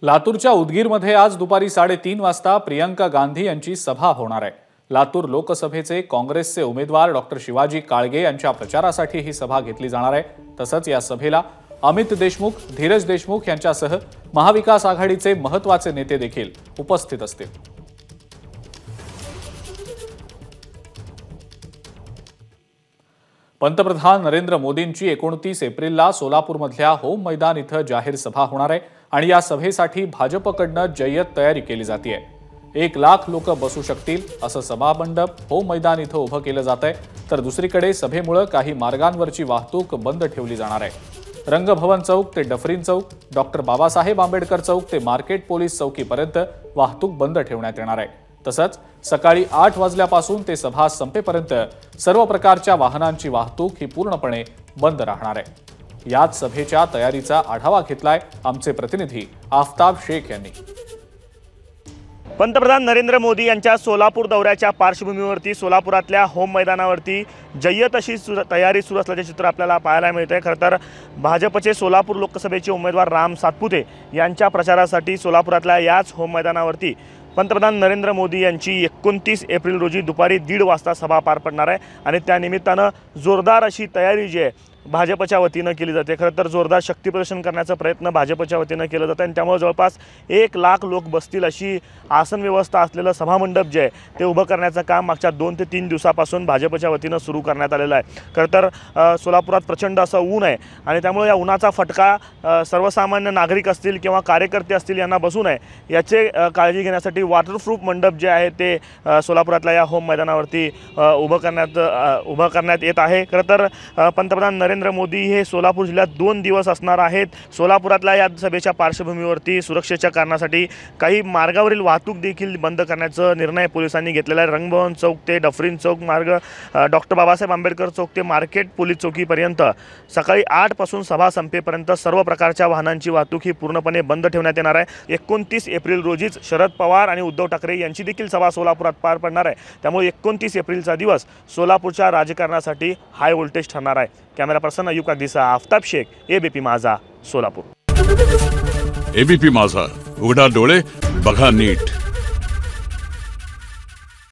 लातूरच्या उदगीरमध्ये आज दुपारी 3:30 वाजता प्रियंका गांधी यांची सभा होणार आहे। लातूर लोकसभेचे काँग्रेसचे उमेदवार डॉक्टर शिवाजी काळगे यांच्या प्रचारासाठी ही सभा घेतली जाणार आहे। तसंच या सभेला अमित देशमुख, धीरज देशमुख यांच्यासह महाविकास आघाडीचे महत्त्वाचे नेते देखील उपस्थित असतील। पंतप्रधान नरेंद्र मोदींची 29 एप्रिलला सोलापूरमधल्या होम मैदान इथं जाहीर सभा होणार आहे आणि या सभेसाठी भाजपकडनं जय्यत तयारी केली जाते। 1 लाख लोक बसू शकतील असं सभा मंडप होम मैदान इथं उभं केलं जातंय, तर दुसरीकडे सभेमुळे काही मार्गांवरची वाहतूक बंद ठेवली जाणार आहे। रंगभवन चौक ते डफरीन चौक, डॉक्टर बाबासाहेब आंबेडकर चौक ते मार्केट पोलीस चौकीपर्यंत वाहतूक बंद ठेवण्यात येणार आहे। तसंच सकाळी 8 वाजल्यापासून ते सभा संपेपर्यंत सर्व प्रकारच्या वाहनांची वाहतूक ही पूर्णपणे बंद राहणार आहे। याच सभेच्या तयारीचा आढावा घेतलाय आमचे प्रतिनिधी आफताब शेख यांनी। पंतप्रधान नरेंद्र मोदी यांच्या सोलापूर दौऱ्याच्या पार्श्वभूमीवरती सोलापुरातल्या होम मैदानावरती जय्यत अशी तयारी सुरू असल्याचे चित्र आपल्याला पाहायला मिळते। खरं तर भाजपचे सोलापूर लोकसभेचे उमेदवार राम सातपुते यांच्या प्रचारासाठी सोलापुरातल्या याच होम मैदानावरती पंतप्रधान नरेंद्र मोदी यांची 29 एप्रिल रोजी दुपारी 1:30 वाजता सभा पार पडणार आहे आणि त्या निमित्तानं जोरदार अशी तयारी जी आहे भाजपच्या वतीनं केली जाते। खरं तर जोरदार शक्ती प्रदर्शन करण्याचा प्रयत्न भाजपच्या वतीनं केला जातो आणि त्यामुळे जवळपास 1 लाख लोक बसतील अशी आसन व्यवस्था असलेलं सभामंडप जे आहे ते उभं करण्याचं काम मागच्या 2 ते 3 दिवसापासून भाजपच्या वतीनं सुरू करण्यात आलेलं आहे। खरं तर सोलापुरात प्रचंड असं ऊन आहे आणि त्यामुळे या उन्हाचा फटका सर्वसामान्य नागरिक असतील किंवा कार्यकर्ते असतील यांना बसू नये याचे काळजी घेण्यासाठी वॉटरप्रूफ मंडप जे आहे ते सोलापुरातल्या या होम मैदानावरती उभं करण्यात येत आहे। खरं तर पंतप्रधान नरेंद्र मोदी हे सोलापूर जिल्ह्यात 2 दिवस असणार आहेत। सोलापुरातल्या या सभेच्या पार्श्वभूमीवरती सुरक्षेच्या कारणासाठी काही मार्गावरील वाहतूक देखील बंद करण्याचा निर्णय पोलिसांनी घेतलेला आहे। रंगभवन चौक ते डफरीन चौक मार्ग, डॉक्टर बाबासाहेब आंबेडकर चौक ते मार्केट पोलीस चौकीपर्यंत सकाळी 8 पासून सभा संपेपर्यंत सर्व प्रकारच्या वाहनांची वाहतूक ही पूर्णपणे बंद ठेवण्यात येणार आहे। 29 एप्रिल रोजीच शरद पवार आणि उद्धव ठाकरे यांची देखील सभा सोलापुरात पार पडणार आहे। त्यामुळे 29 एप्रिलचा दिवस सोलापूरच्या राजकारणासाठी हाय व्होल्टेज ठरणार आहे। कॅमेरा पर्सन अयूब कागदीसह आफताब शेख, एबीपी माझा, सोलापूर। एबीपी माझा, उघडा डोळे बघा नीट।